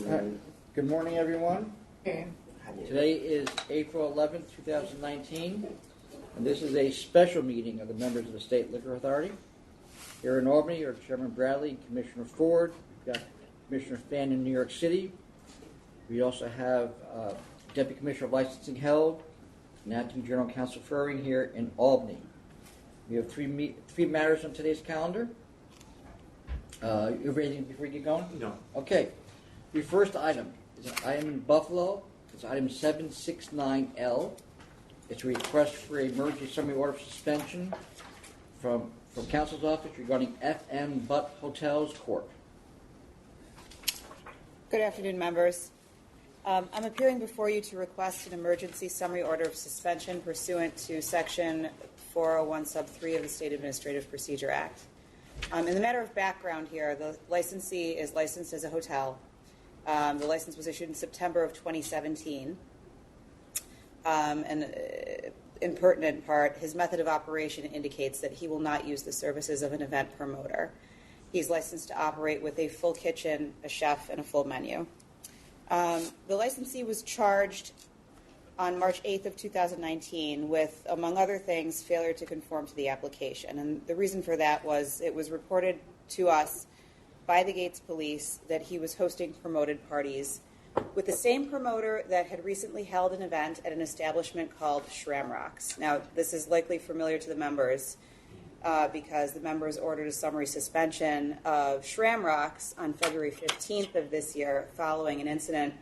Good morning, everyone. Today is April 11th, 2019, and this is a special meeting of the members of the State Liquor Authority. Here in Albany are Chairman Bradley, Commissioner Ford, we've got Commissioner Fan in New York City. We also have Deputy Commissioner of Licensing Held and Acting General Counsel Furring here in Albany. We have three matters on today's calendar. You have anything before we get going? No. Okay. The first item is an item in Buffalo. It's item 769L. It's a request for an emergency summary order of suspension from Counsel's Office regarding FM Butt Hotels Corp. Good afternoon, members. I'm appearing before you to request an emergency summary order of suspension pursuant to Section 401 sub 3 of the State Administrative Procedure Act. In the matter of background here, the licensee is licensed as a hotel. The license was issued in September of 2017. And in pertinent part, his method of operation indicates that he will not use the services of an event promoter. He's licensed to operate with a full kitchen, a chef, and a full menu. The licensee was charged on March 8th of 2019 with, among other things, failure to conform to the application. And the reason for that was it was reported to us by the Gates Police that he was hosting promoted parties with the same promoter that had recently held an event at an establishment called Shamrocks. Now, this is likely familiar to the members because the members ordered a summary suspension of Shamrocks on February 15th of this year following an incident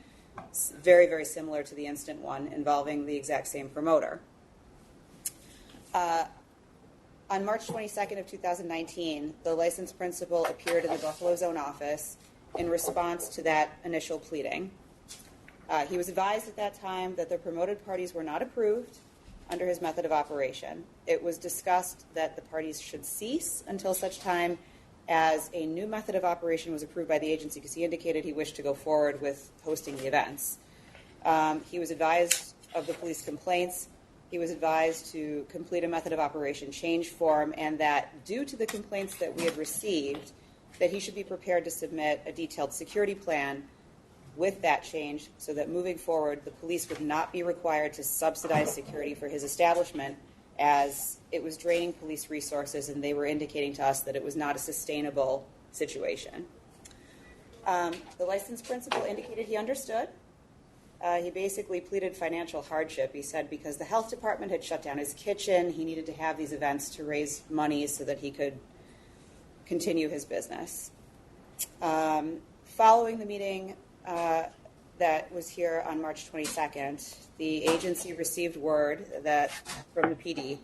very, very similar to the instant one involving the exact same promoter. On March 22nd of 2019, the license principal appeared in the Buffalo Zone office in response to that initial pleading. He was advised at that time that the promoted parties were not approved under his method of operation. It was discussed that the parties should cease until such time as a new method of operation was approved by the agency because he indicated he wished to go forward with hosting the events. He was advised of the police complaints. He was advised to complete a method of operation change form and that due to the complaints that we had received, that he should be prepared to submit a detailed security plan with that change so that moving forward, the police would not be required to subsidize security for his establishment as it was draining police resources and they were indicating to us that it was not a sustainable situation. The license principal indicated he understood. He basically pleaded financial hardship. He said because the health department had shut down his kitchen, he needed to have these events to raise money so that he could continue his business. Following the meeting that was here on March 22nd, the agency received word that from the PD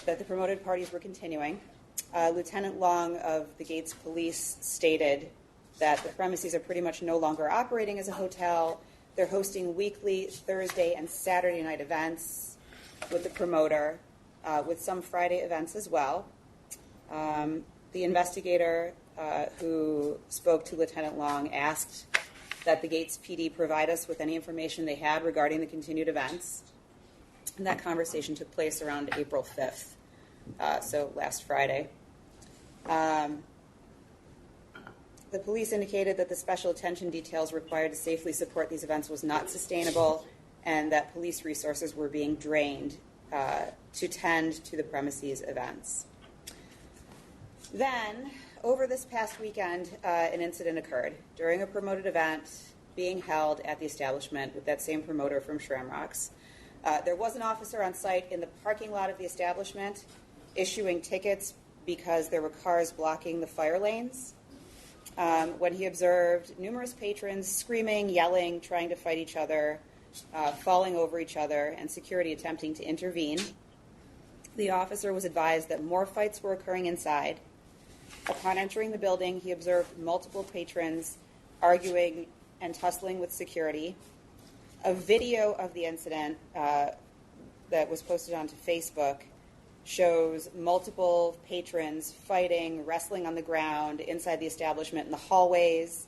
that the promoted parties were continuing. Lieutenant Long of the Gates Police stated that the premises are pretty much no longer operating as a hotel. They're hosting weekly Thursday and Saturday night events with the promoter, with some Friday events as well. The investigator who spoke to Lieutenant Long asked that the Gates PD provide us with any information they had regarding the continued events. And that conversation took place around April 5th, so last Friday. The police indicated that the special attention details required to safely support these events was not sustainable and that police resources were being drained to tend to the premises events. Then, over this past weekend, an incident occurred during a promoted event being held at the establishment with that same promoter from Shamrocks. There was an officer on site in the parking lot of the establishment issuing tickets because there were cars blocking the fire lanes. When he observed numerous patrons screaming, yelling, trying to fight each other, falling over each other, and security attempting to intervene, the officer was advised that more fights were occurring inside. Upon entering the building, he observed multiple patrons arguing and tussling with security. A video of the incident that was posted onto Facebook shows multiple patrons fighting, wrestling on the ground inside the establishment in the hallways.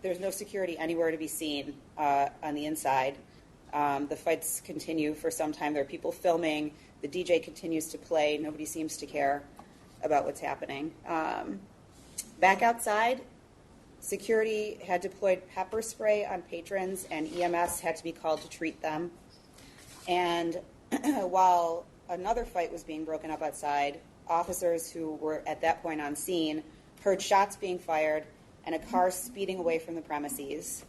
There's no security anywhere to be seen on the inside. The fights continue for some time. There are people filming. The DJ continues to play. Nobody seems to care about what's happening. Back outside, Security had deployed pepper spray on patrons, and EMS had to be called to treat them. And while another fight was being broken up outside, officers who were at that point on scene heard shots being fired and a car speeding away from the premises.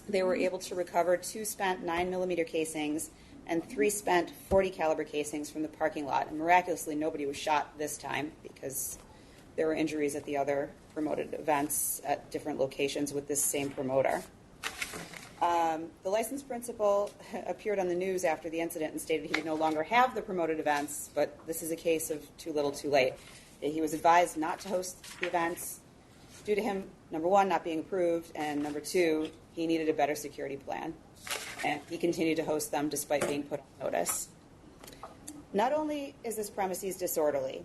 They were able to recover 2 spent 9mm casings and 3 spent .40 caliber casings from the parking lot. And miraculously, nobody was shot this time because there were injuries at the other promoted events at different locations with this same promoter. The license principal appeared on the news after the incident and stated he would no longer have the promoted events, but this is a case of too little too late. He was advised not to host the events due to him, number one, not being approved, and number two, he needed a better security plan. And he continued to host them despite being put on notice. Not only is this premises disorderly,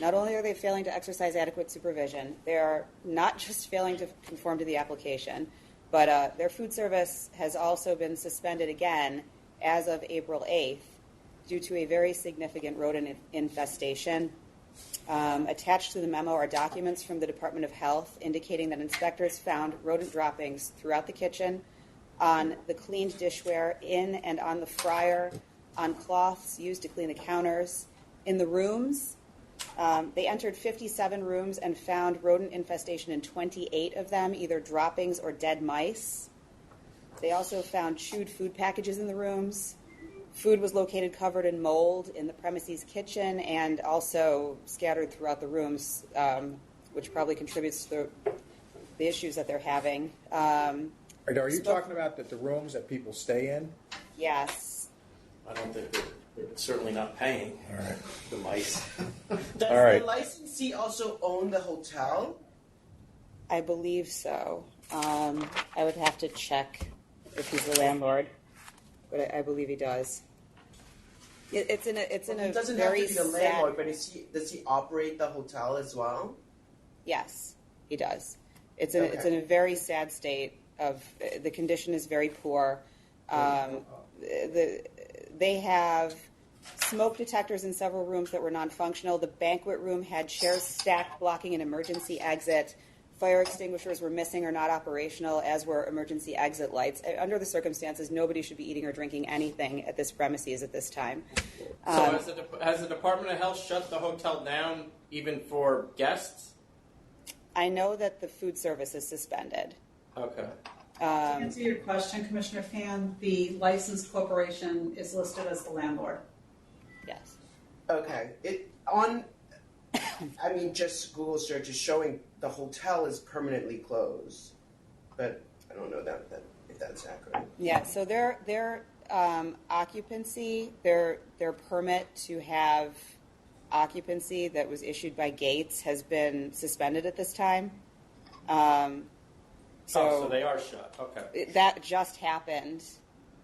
not only are they failing to exercise adequate supervision, they are not just failing to conform to the application, but their food service has also been suspended again as of April 8th due to a very significant rodent infestation. Attached to the memo are documents from the Department of Health indicating that inspectors found rodent droppings throughout the kitchen, on the cleaned dishware, in and on the fryer, on cloths used to clean the counters, in the rooms. They entered 57 rooms and found rodent infestation in 28 of them, either droppings or dead mice. They also found chewed food packages in the rooms. Food was located covered in mold in the premises kitchen and also scattered throughout the rooms, which probably contributes to the issues that they're having. Are you talking about the rooms that people stay in? Yes. I don't think they're certainly not paying the mice. Does All right. the licensee also own the hotel? I believe so. I would have to check if he's the landlord, but I believe he does. It's in a He doesn't very have to be the sad. landlord, but does he operate the hotel as well? Yes, he does. It's in a very sad state. The condition is very poor. They have smoke detectors in several rooms that were non-functional. The banquet room had chairs stacked blocking an emergency exit. Fire extinguishers were missing or not operational, as were emergency exit lights. Under the circumstances, nobody should be eating or drinking anything at this premises at this time. So has the Department of Health shut the hotel down even for guests? I know that the food service is suspended. Okay. To answer your question, Commissioner Fan, the licensed corporation is listed as the landlord. Yes. Okay. Just Google search is showing the hotel is permanently closed, but I don't know if that's accurate. Yeah. So their occupancy, their permit to have occupancy that was issued by Gates has been suspended at this time. So they are shut. Okay. That just happened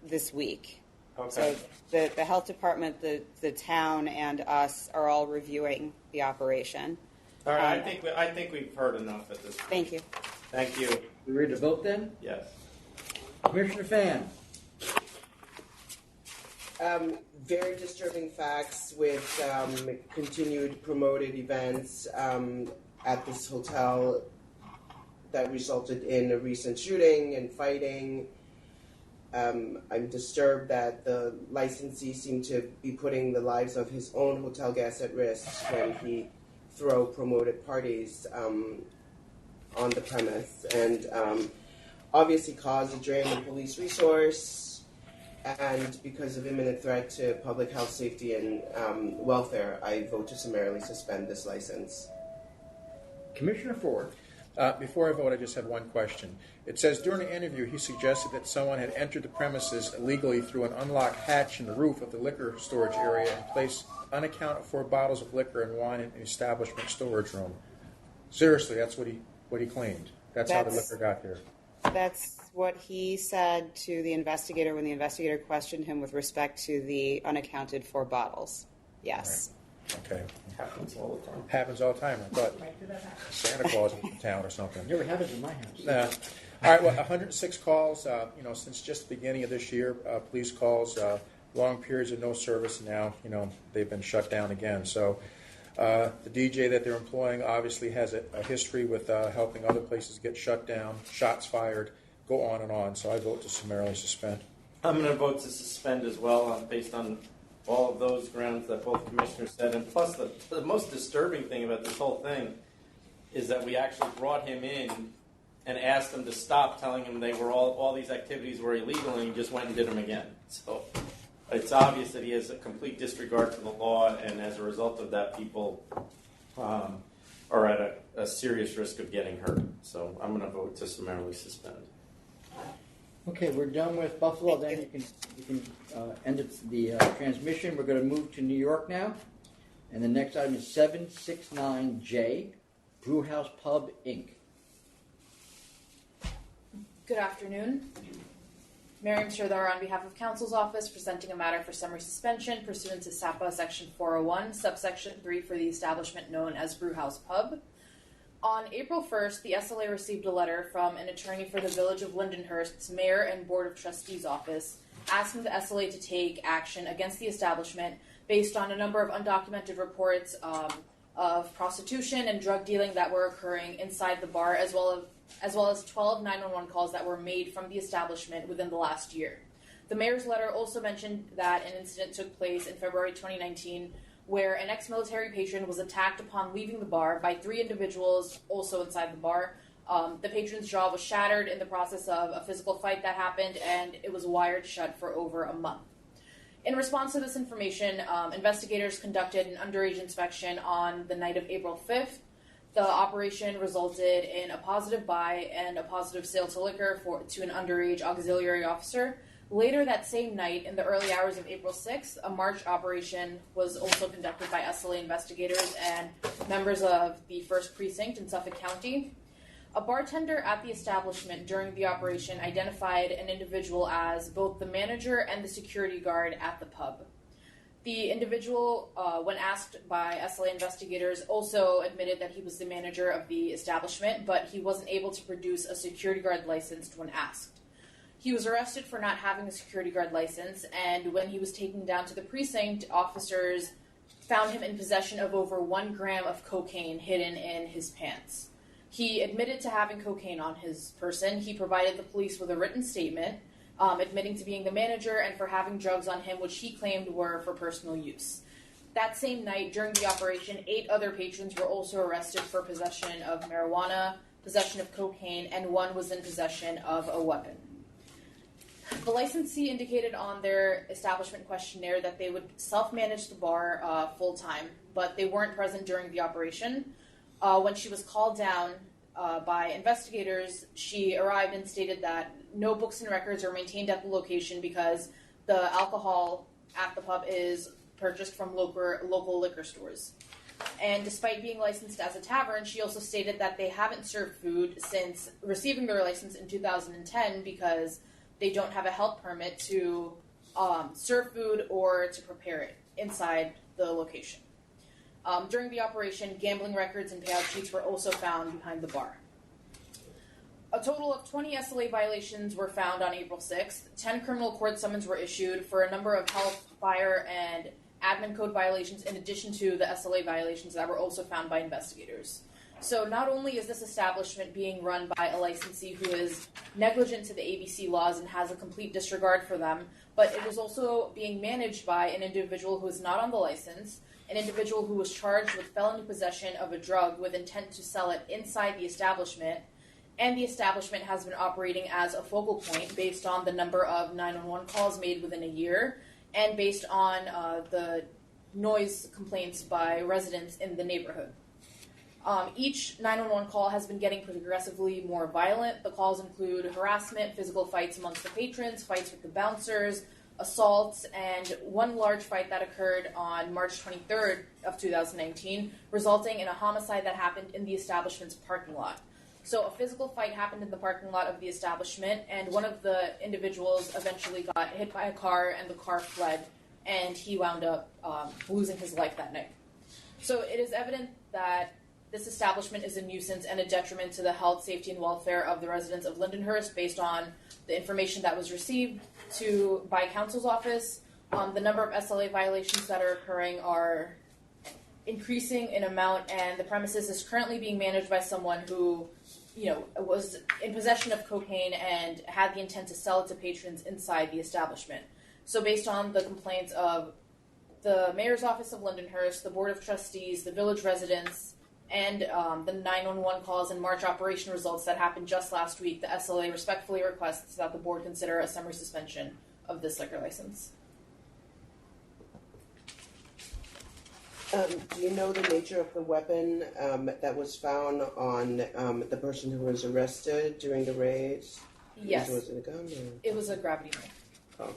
this week. Okay. So the health department, the town, and us are all reviewing the operation. All right. I think we've heard enough at this point. Thank you. Thank you. We ready to vote then? Yes. Commissioner Fan. Very disturbing facts with continued promoted events at this hotel that resulted in a recent shooting and fighting. I'm disturbed that the licensee seemed to be putting the lives of his own hotel guests at risk when he throw promoted parties on the premise, and obviously cause a drain of police resource, and because of imminent threat to public health, safety, and welfare, I vote to summarily suspend this license. Commissioner Ford. Before I vote, I just have one question. It says during an interview he suggested that someone had entered the premises illegally through an unlocked hatch in the roof of the liquor storage area and placed unaccounted for bottles of liquor and wine in the establishment storage room. Seriously, that's what he claimed. That's how the liquor got there. That's what he said to the investigator when the investigator questioned him with respect to the unaccounted for bottles. Yes. Right. Okay. Happens all the time. Happens all the time. I thought Santa Claus was in town or something. Never happens in my house. All right, well, 106 calls, since just the beginning of this year, police calls, long periods of no service, and now, they've been shut down again. So The DJ that they're employing obviously has a history with helping other places get shut down, shots fired, go on and on. So I vote to summarily suspend. I'm going to vote to suspend as well, based on all of those grounds that both commissioners said. And plus, the most disturbing thing about this whole thing is that we actually brought him in and asked him to stop, telling him they were all these activities were illegal, and he just went and did them again. So it's obvious that he has a complete disregard for the law, and as a result of that, people are at a serious risk of getting hurt. So I'm going to vote to summarily suspend. Okay, we're done with Buffalo. Then you can end the transmission. We're going to move to New York now. And the next item is 769J, Brewhouse Pub, Inc. Good afternoon. Miriam Sردhar on behalf of Counsel's Office, presenting a matter for summary suspension pursuant to SAPA Section 401, subsection 3 for the establishment known as Brewhouse Pub. On April 1st, the SLA received a letter from an attorney for the Village of Lindenhurst's Mayor and Board of Trustees office asking the SLA to take action against the establishment based on a number of undocumented reports of prostitution and drug dealing that were occurring inside the bar, as well as 12 911 calls that were made from the establishment within the last year. The mayor's letter also mentioned that an incident took place in February 2019 where an ex-military patron was attacked upon leaving the bar by 3 individuals also inside the bar. The patron's jaw was shattered in the process of a physical fight that happened, and it was wired shut for over a month. In response to this information, investigators conducted an underage inspection on the night of April 5th. The operation resulted in a positive buy and a positive sale to liquor to an underage auxiliary officer. Later that same night, in the early hours of April 6th, a march operation was also conducted by SLA investigators and members of the 1st Precinct in Suffolk County. A bartender at the establishment during the operation identified an individual as both the manager and the security guard at the pub. The individual, when asked by SLA investigators, also admitted that he was the manager of the establishment, but he wasn't able to produce a security guard license when asked. He was arrested for not having a security guard license, and when he was taken down to the precinct, officers found him in possession of over 1 gram of cocaine hidden in his pants. He admitted to having cocaine on his person. He provided the police with a written statement, admitting to being the manager and for having drugs on him, which he claimed were for personal use. That same night, during the operation, 8 other patrons were also arrested for possession of marijuana, possession of cocaine, and 1 was in possession of a weapon. The licensee indicated on their establishment questionnaire that they would self-manage the bar full-time, but they weren't present during the operation. When she was called down by investigators, she arrived and stated that no books and records are maintained at the location because the alcohol at the pub is purchased from local liquor stores. And despite being licensed as a tavern, she also stated that they haven't served food since receiving their license in 2010 because they don't have a health permit to serve food or to prepare it inside the location. During the operation, gambling records and payout sheets were also found behind the bar. A total of 20 SLA violations were found on April 6th. 10 criminal court summons were issued for a number of health, fire, and admin code violations in addition to the SLA violations that were also found by investigators. So not only is this establishment being run by a licensee who is negligent to the ABC laws and has a complete disregard for them, but it is also being managed by an individual who is not on the license, an individual who was charged with felony possession of a drug with intent to sell it inside the establishment, and the establishment has been operating as a focal point based on the number of 911 calls made within a year and based on the noise complaints by residents in the neighborhood. Each 911 call has been getting progressively more violent. The calls include harassment, physical fights amongst the patrons, fights with the bouncers, assaults, and one large fight that occurred on March 23rd of 2019, resulting in a homicide that happened in the establishment's parking lot. So a physical fight happened in the parking lot of the establishment, and one of the individuals eventually got hit by a car, and the car fled, and he wound up losing his life that night. So it is evident that this establishment is a nuisance and a detriment to the health, safety, and welfare of the residents of Lindenhurst based on the information that was received by Counsel's Office. The number of SLA violations that are occurring are increasing in amount, and the premises is currently being managed by someone who, was in possession of cocaine and had the intent to sell it to patrons inside the establishment. So based on the complaints of the Mayor's Office of Lindenhurst, the Board of Trustees, the village residents, and the 911 calls and March operation results that happened just last week, the SLA respectfully requests that the board consider a summary suspension of this liquor license. Do you know the nature of the weapon that was found on the person who was arrested during the raid? Yes. Was it a gun? Or? It was a gravity knife. Oh, okay.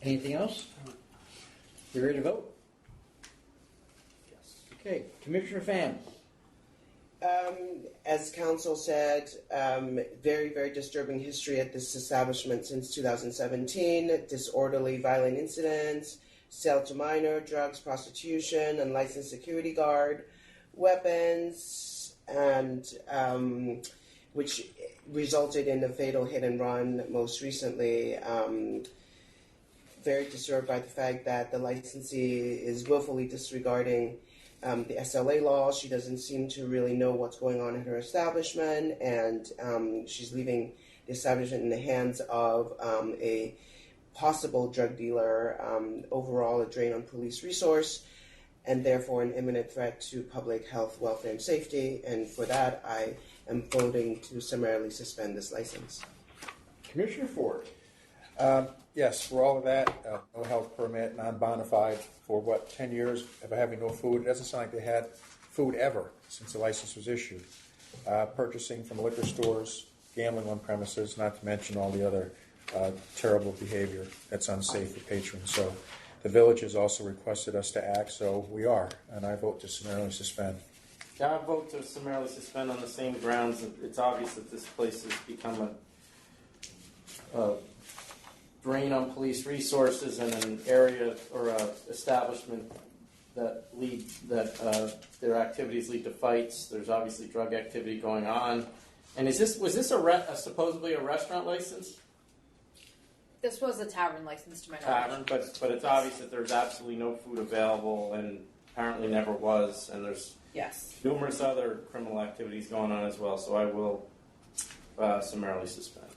Anything else? You ready to vote? Yes. Okay, Commissioner Fan. As council said, very, very disturbing history at this establishment since 2017. Disorderly, violent incidents, sale to minor, drugs, prostitution, unlicensed security guard, weapons, and which resulted in a fatal hit and run most recently. Very disturbed by the fact that the licensee is willfully disregarding the SLA law. She doesn't seem to really know what's going on in her establishment, and she's leaving the establishment in the hands of a possible drug dealer, overall a drain on police resource, and therefore an imminent threat to public health, welfare, and safety. And for that, I am voting to summarily suspend this license. Commissioner Ford. Yes, for all of that, no health permit, non-bona fide for 10 years of having no food. It doesn't sound like they had food ever since the license was issued. Purchasing from liquor stores, gambling on premises, not to mention all the other terrible behavior that's unsafe for patrons. So the village has also requested us to act, so we are, and I vote to summarily suspend. Yeah, I vote to summarily suspend on the same grounds. It's obvious that this place has become a drain on police resources and an area or a establishment that their activities lead to fights. There's obviously drug activity going on. And was this supposedly a restaurant license? This was a tavern license to my knowledge. Tavern, but it's obvious that there's absolutely no food available, and apparently never was. And there's numerous other criminal activities going on as well. So I will summarily suspend.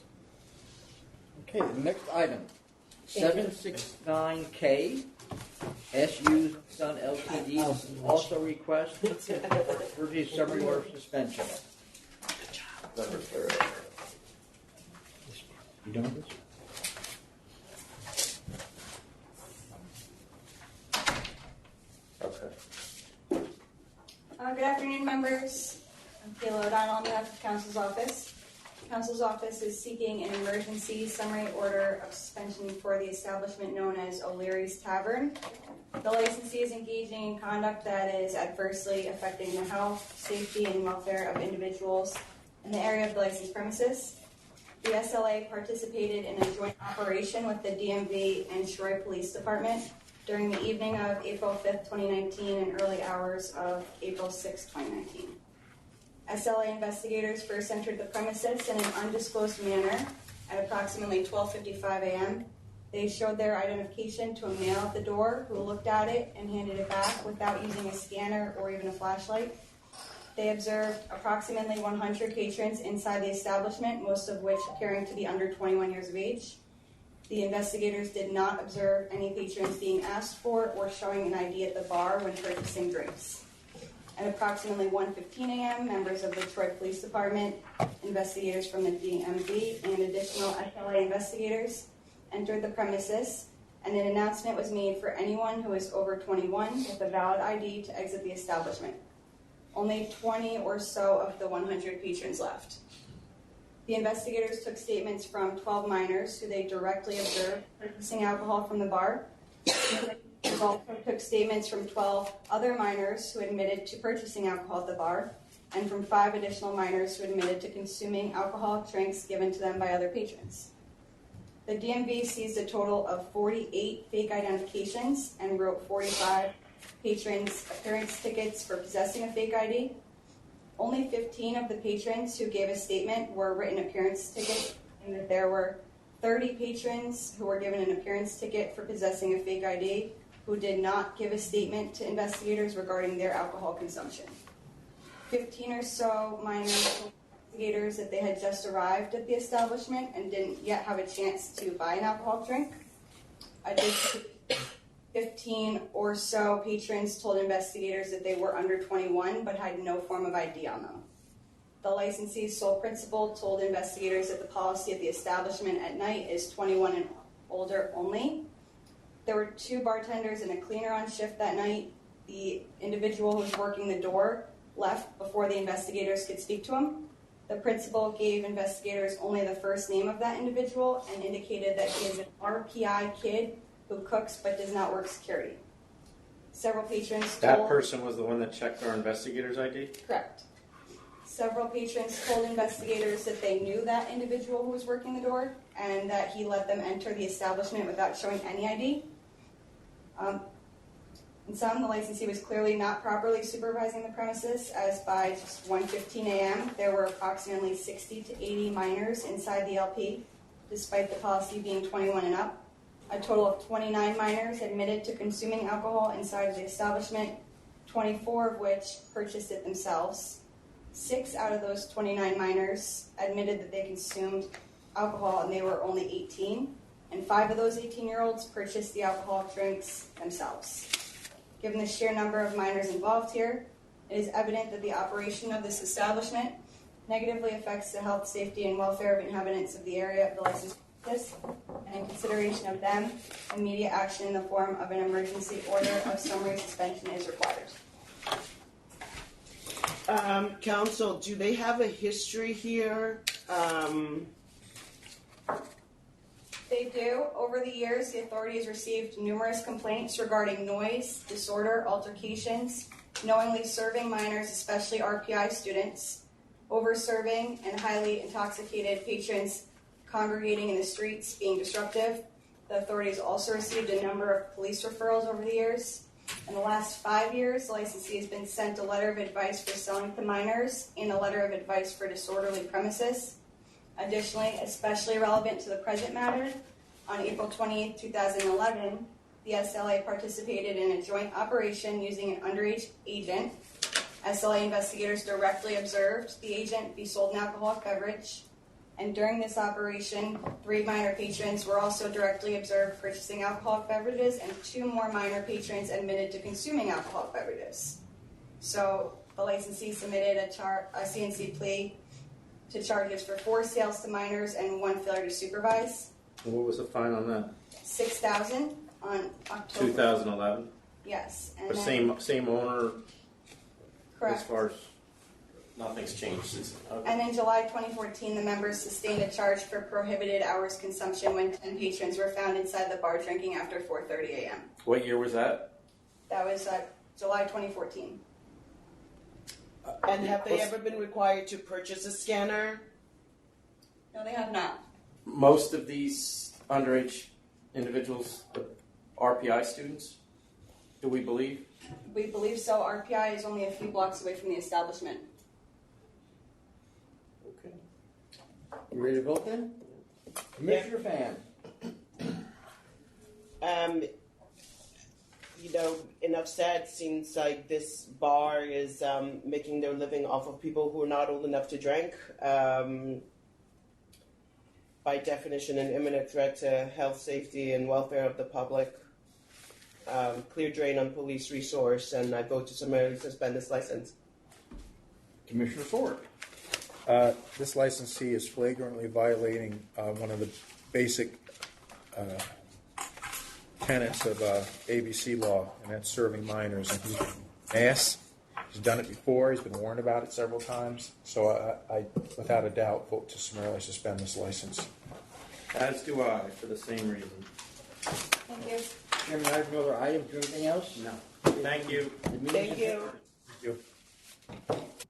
Okay, the next item, 769K, SU Sun Ltd. Also request emergency summary order suspension. You done with this? Okay. Good afternoon, members. I'm Kayla O'Donnell on behalf of Council's Office. Council's Office is seeking an emergency summary order of suspension for the establishment known as O'Leary's Tavern. The licensee is engaging in conduct that is adversely affecting the health, safety, and welfare of individuals in the area of the licensed premises. The SLA participated in a joint operation with the DMV and Troy Police Department during the evening of April 5th, 2019 and early hours of April 6th, 2019. SLA investigators first entered the premises in an undisclosed manner at approximately 12:55 a.m. They showed their identification to a male at the door who looked at it and handed it back without using a scanner or even a flashlight. They observed approximately 100 patrons inside the establishment, most of which appearing to be under 21 years of age. The investigators did not observe any patrons being asked for or showing an ID at the bar when purchasing drinks. At approximately 1:15 a.m., members of the Troy Police Department, investigators from the DMV, and additional SLA investigators entered the premises, and an announcement was made for anyone who is over 21 with a valid ID to exit the establishment. Only 20 or so of the 100 patrons left. The investigators took statements from 12 minors who they directly observed purchasing alcohol from the bar. They also took statements from 12 other minors who admitted to purchasing alcohol at the bar, and from 5 additional minors who admitted to consuming alcoholic drinks given to them by other patrons. The DMV seized a total of 48 fake identifications and wrote 45 patrons' appearance tickets for possessing a fake ID. Only 15 of the patrons who gave a statement were written appearance tickets, and that there were 30 patrons who were given an appearance ticket for possessing a fake ID who did not give a statement to investigators regarding their alcohol consumption. 15 or so minors told investigators that they had just arrived at the establishment and didn't yet have a chance to buy an alcoholic drink. Additionally, 15 or so patrons told investigators that they were under 21 but had no form of ID on them. The licensee's sole principal told investigators that the policy at the establishment at night is 21 and older only. There were 2 bartenders and a cleaner on shift that night. The individual who was working the door left before the investigators could speak to him. The principal gave investigators only the first name of that individual and indicated that he is an RPI kid who cooks but does not work security. Several patrons That told... person was the one that checked our investigator's ID? Correct. Several patrons told investigators that they knew that individual who was working the door and that he let them enter the establishment without showing any ID. In some, the licensee was clearly not properly supervising the premises, as by just 1:15 a.m. there were approximately 60 to 80 minors inside the LP, despite the policy being 21 and up. A total of 29 minors admitted to consuming alcohol inside the establishment, 24 of which purchased it themselves. 6 out of those 29 minors admitted that they consumed alcohol and they were only 18, and 5 of those 18-year-olds purchased the alcoholic drinks themselves. Given the sheer number of minors involved here, it is evident that the operation of this establishment negatively affects the health, safety, and welfare of inhabitants of the area of the licensed premises, and in consideration of them, immediate action in the form of an emergency order of summary suspension is required. Counsel, do they have a history here? They do. Over the years, the authorities received numerous complaints regarding noise, disorder, altercations, knowingly serving minors, especially RPI students, over-serving, and highly intoxicated patrons congregating in the streets being disruptive. The authorities also received a number of police referrals over the years. In the last 5 years, the licensee has been sent a letter of advice for selling to minors and a letter of advice for disorderly premises. Additionally, especially relevant to the present matter, on April 28, 2011, the SLA participated in a joint operation using an underage agent. SLA investigators directly observed the agent be sold an alcoholic beverage, and during this operation, 3 minor patrons were also directly observed purchasing alcoholic beverages, and 2 more minor patrons admitted to consuming alcoholic beverages. So the licensee submitted a CNC plea to charges for 4 sales to minors and 1 failure to supervise. And what was the fine on that? $6,000 on October. 2011? Yes. And The then, same owner, correct. as far as nothing's changed. Okay. And in July 2014, the members sustained a charge for prohibited hours consumption when 10 patrons were found inside the bar drinking after 4:30 a.m. What year was that? That was July 2014. And have they ever been required to purchase a scanner? No, they have not. Most of these underage individuals, RPI students, do we believe? We believe so. RPI is only a few blocks away from the establishment. Okay. You ready to vote then? Commissioner Fan. Enough said. Seems like this bar is making their living off of people who are not old enough to drink. By definition, an imminent threat to health, safety, and welfare of the public. Clear drain on police resource, and I vote to summarily suspend this license. Commissioner Ford. This licensee is flagrantly violating one of the basic tenets of ABC law, and that's serving minors. And he's done it before. He's been warned about it several times. So I without a doubt, vote to summarily suspend this license. As do I, for the same reason. Thank you. Chairman, I have no other items. Anything else? No. Thank you. The meeting Thank is you. adjourned. Thank you.